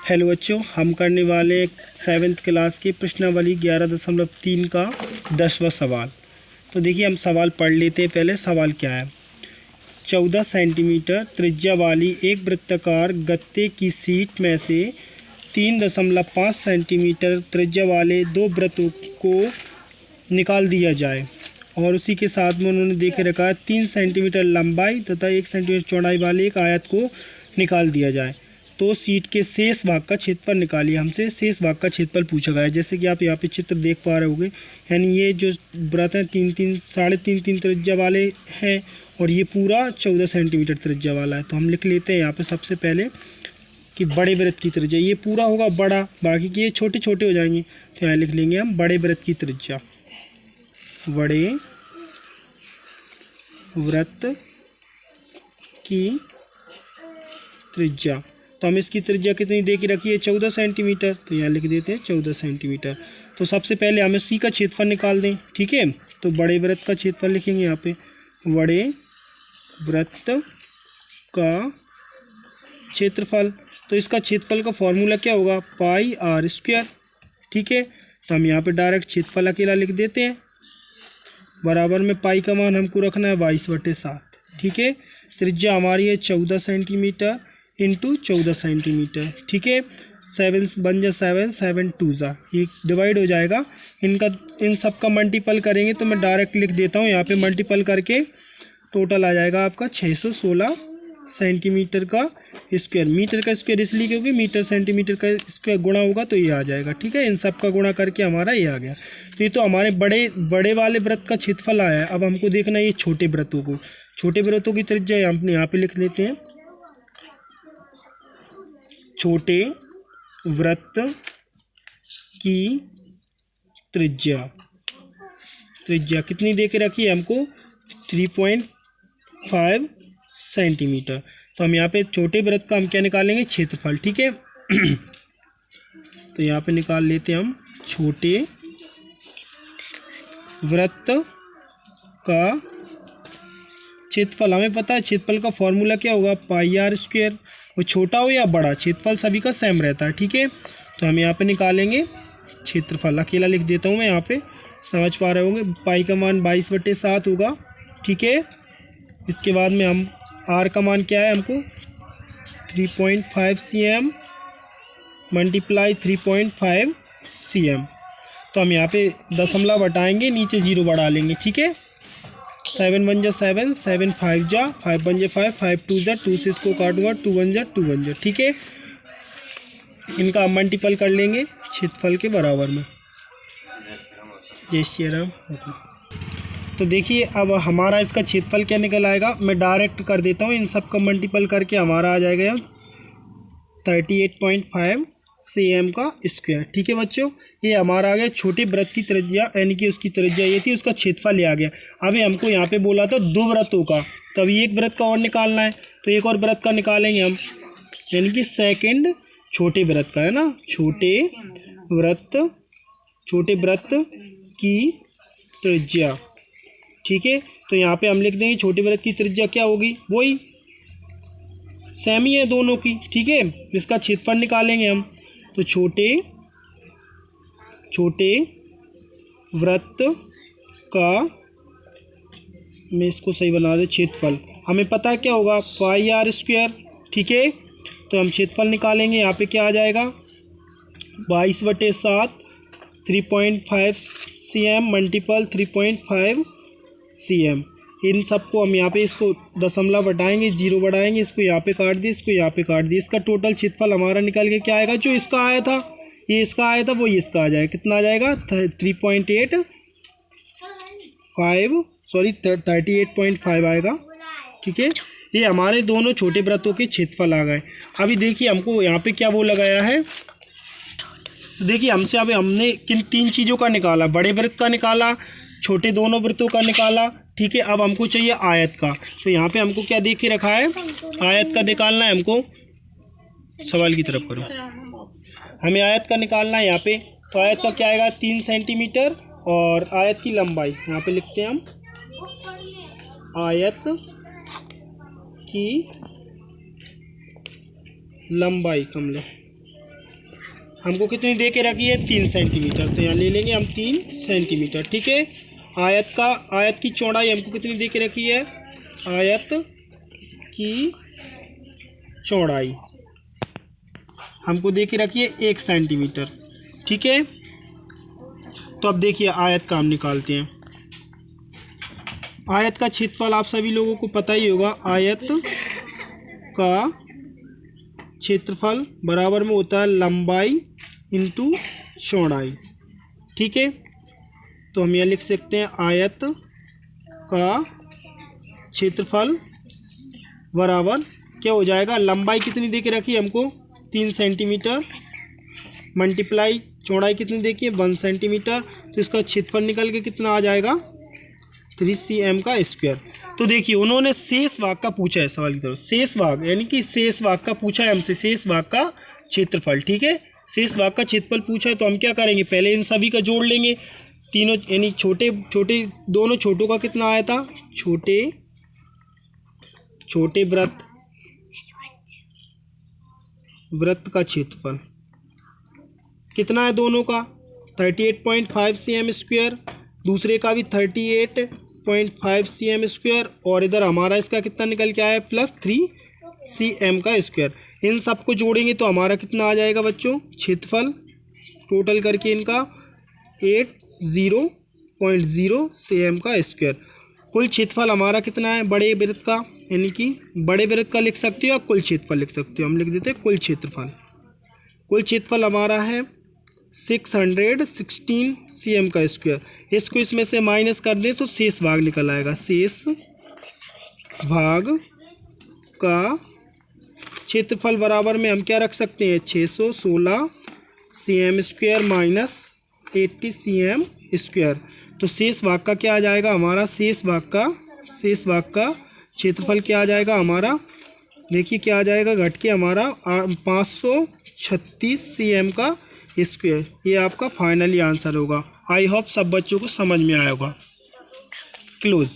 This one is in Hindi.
हेलो बच्चों, हम करने वाले 7th क्लास की प्रश्नावली 11.3 का 10वां सवाल। तो देखिए हम सवाल पढ़ लेते हैं। पहले सवाल क्या है। 14 सेंटीमीटर त्रिज्या वाली एक वृत्ताकार गत्ते की शीट में से 3.5 सेंटीमीटर त्रिज्या वाले दो वृत्तों को निकाल दिया जाए और उसी के साथ में उन्होंने देखे रखा है 3 सेंटीमीटर लंबाई तथा 1 सेंटीमीटर चौड़ाई वाले एक आयत को निकाल दिया जाए। तो शीट के शेष भाग का क्षेत्रफल निकालिए। हमसे शेष भाग का क्षेत्रफल पूछा गया है। जैसे कि आप यहाँ पे चित्र देख पा रहे होंगे, यानी ये जो वृत्त हैं 3.5 त्रिज्या वाले हैं और ये पूरा 14 सेंटीमीटर त्रिज्या वाला है। तो हम लिख लेते हैं यहाँ पे सबसे पहले कि बड़े वृत्त की त्रिज्या, ये पूरा होगा बड़ा, बाकी के ये छोटे छोटे हो जाएंगे। तो यहाँ लिख लेंगे हम बड़े वृत्त की त्रिज्या, बड़े वृत्त की त्रिज्या। तो हम इसकी त्रिज्या कितनी दे के रखी है, 14 सेंटीमीटर। तो यहाँ लिख देते हैं 14 सेंटीमीटर। तो सबसे पहले हम इसी का क्षेत्रफल निकाल दें, ठीक है। तो बड़े वृत्त का क्षेत्रफल लिखेंगे यहाँ पे, बड़े वृत्त का क्षेत्रफल। तो इसका क्षेत्रफल का फॉर्मूला क्या होगा, पाई आर स्क्वायर, ठीक है। तो हम यहाँ पे डायरेक्ट क्षेत्रफल अकेला लिख देते हैं। बराबर में पाई का मान हमको रखना है 22/7, ठीक है। त्रिज्या हमारी है 14 सेंटीमीटर इंटू 14 सेंटीमीटर, ठीक है। 7 बन जा 7, 7 2 जा, ये डिवाइड हो जाएगा। इन सब का मल्टीपल करेंगे तो मैं डायरेक्ट लिख देता हूँ यहाँ पे, मल्टीपल करके टोटल आ जाएगा आपका 616 सेंटीमीटर का स्क्वायर। मीटर का स्क्वायर इसलिए क्योंकि मीटर सेंटीमीटर का स्क्वायर गुणा होगा तो ये आ जाएगा, ठीक है। इन सब का गुणा करके हमारा ये आ गया। तो ये तो हमारे बड़े वाले वृत्त का क्षेत्रफल आया है। अब हमको देखना है ये छोटे वृत्तों को, छोटे वृत्तों की त्रिज्या हम यहाँ पे लिख लेते हैं। छोटे वृत्त की त्रिज्या कितनी दे के रखी है हमको, 3.5 सेंटीमीटर। तो हम यहाँ पे छोटे वृत्त का हम क्या निकालेंगे, क्षेत्रफल, ठीक है। तो यहाँ पे निकाल लेते हैं हम छोटे वृत्त का क्षेत्रफल। हमें पता है क्षेत्रफल का फॉर्मूला क्या होगा, पाई आर स्क्वायर। वो छोटा हो या बड़ा, क्षेत्रफल सभी का सेम रहता है, ठीक है। तो हम यहाँ पे निकालेंगे क्षेत्रफल, अकेला लिख देता हूँ मैं यहाँ पे, समझ पा रहे होंगे। पाई का मान 22/7 होगा, ठीक है। इसके बाद में हम आर का मान क्या है हमको, 3.5 cm मल्टीप्लाई 3.5 cm। तो हम यहाँ पे दशमलव हटाएंगे, नीचे 0 बढ़ा लेंगे, ठीक है। 7 1 जा 7, 7 5 जा 5 1 जा 5, 5 2 जा 2 से इसको काटूंगा, 2 1 जा 2 1 जा, ठीक है। इनका हम मल्टीपल कर लेंगे क्षेत्रफल के बराबर में। जय श्री राम। तो देखिए अब हमारा इसका क्षेत्रफल क्या निकल आएगा, मैं डायरेक्ट कर देता हूँ। इन सब का मल्टीपल करके हमारा आ जाएगा 38.5 cm का स्क्वायर, ठीक है बच्चों। ये हमारा आ गया छोटे वृत्त की त्रिज्या, यानी कि उसकी त्रिज्या ये थी, उसका क्षेत्रफल ये आ गया। अभी हमको यहाँ पे बोला था दो वृत्तों का, तो अभी एक वृत्त का और निकालना है। तो एक और वृत्त का निकालेंगे हम, यानी कि सेकंड छोटे वृत्त का, है ना। छोटे वृत्त की त्रिज्या, ठीक है। तो यहाँ पे हम लिख देंगे छोटे वृत्त की त्रिज्या क्या होगी, वही सेम ही है दोनों की, ठीक है। इसका क्षेत्रफल निकालेंगे हम। तो छोटे वृत्त का, मैं इसको सही बना दे, क्षेत्रफल हमें पता है क्या होगा, पाई आर स्क्वायर, ठीक है। तो हम क्षेत्रफल निकालेंगे, यहाँ पे क्या आ जाएगा 22/7, 3.5 cm मल्टीपल 3.5 cm। इन सबको हम यहाँ पे इसको दशमलव बढ़ाएंगे, 0 बढ़ाएंगे, इसको यहाँ पे काट दिए, इसको यहाँ पे काट दिए। इसका टोटल क्षेत्रफल हमारा निकल के क्या आएगा, जो इसका आया था, ये इसका आया था, वो इसका आ जाएगा। कितना आ जाएगा, 38.5 आएगा, ठीक है। ये हमारे दोनों छोटे वृत्तों के क्षेत्रफल आ गए। अभी देखिए हमको यहाँ पे क्या वो लगाया है। तो देखिए हमसे अभी हमने किन 3 चीज़ों का निकाला, बड़े वृत्त का निकाला, छोटे दोनों वृत्तों का निकाला, ठीक है। अब हमको चाहिए आयत का। तो यहाँ पे हमको क्या देख के रखा है, आयत का निकालना है हमको। सवाल की तरफ करो, हमें आयत का निकालना है यहाँ पे। तो आयत का क्या आएगा, 3 सेंटीमीटर और आयत की लंबाई यहाँ पे लिखते हैं हम, आयत की लंबाई कमला हमको कितनी दे के रखी है 3 सेंटीमीटर, तो यहाँ ले लेंगे हम 3 सेंटीमीटर। ठीक है, आयत की चौड़ाई हमको कितनी दे के रखी है, आयत की चौड़ाई हमको दे के रखी है 1 सेंटीमीटर। ठीक है, तो अब देखिए आयत का हम निकालते हैं। आयत का क्षेत्रफल आप सभी लोगों को पता ही होगा, आयत का क्षेत्रफल बराबर में होता है लंबाई इंटू चौड़ाई। ठीक है, तो हम यह लिख सकते हैं आयत का क्षेत्रफल बराबर क्या हो जाएगा, लंबाई कितनी दे के रखी है हमको 3 सेंटीमीटर, मल्टीप्लाई चौड़ाई कितनी देखिए 1 सेंटीमीटर, तो इसका क्षेत्रफल निकल के कितना आ जाएगा 3 cm का स्क्वायर। तो देखिए उन्होंने शेष भाग का पूछा है, सवाल की तरफ शेष भाग यानी कि शेष भाग का पूछा है हमसे, शेष भाग का क्षेत्रफल। ठीक है, शेष भाग का क्षेत्रफल पूछा है तो हम क्या करेंगे, पहले इन सभी का जोड़ लेंगे, तीनों यानी छोटे दोनों छोटों का कितना आया था, छोटे वृत्त का क्षेत्रफल कितना है दोनों का 38.5 cm स्क्वायर, दूसरे का भी 38.5 cm स्क्वायर, और इधर हमारा इसका कितना निकल के आया प्लस 3 cm का स्क्वायर। इन सबको जोड़ेंगे तो हमारा कितना आ जाएगा बच्चों, क्षेत्रफल टोटल करके इनका 80.0 cm का स्क्वायर। कुल क्षेत्रफल हमारा कितना है बड़े वृत्त का, यानी कि बड़े वृत्त का लिख सकते हो या कुल क्षेत्रफल लिख सकते हो, हम लिख देते हैं कुल क्षेत्रफल। कुल क्षेत्रफल हमारा है 616 cm का स्क्वायर। इसको इसमें से माइनस कर दें तो शेष भाग निकल आएगा, शेष भाग का क्षेत्रफल बराबर में हम क्या रख सकते हैं 616 cm square minus 80 cm square. तो शेष भाग का क्या आ जाएगा हमारा, शेष भाग का क्षेत्रफल क्या आ जाएगा हमारा, देखिए क्या आ जाएगा घट के हमारा 536 cm का स्क्वायर। ये आपका फाइनली आंसर होगा। आई होप सब बच्चों को समझ में आया होगा। क्लोज।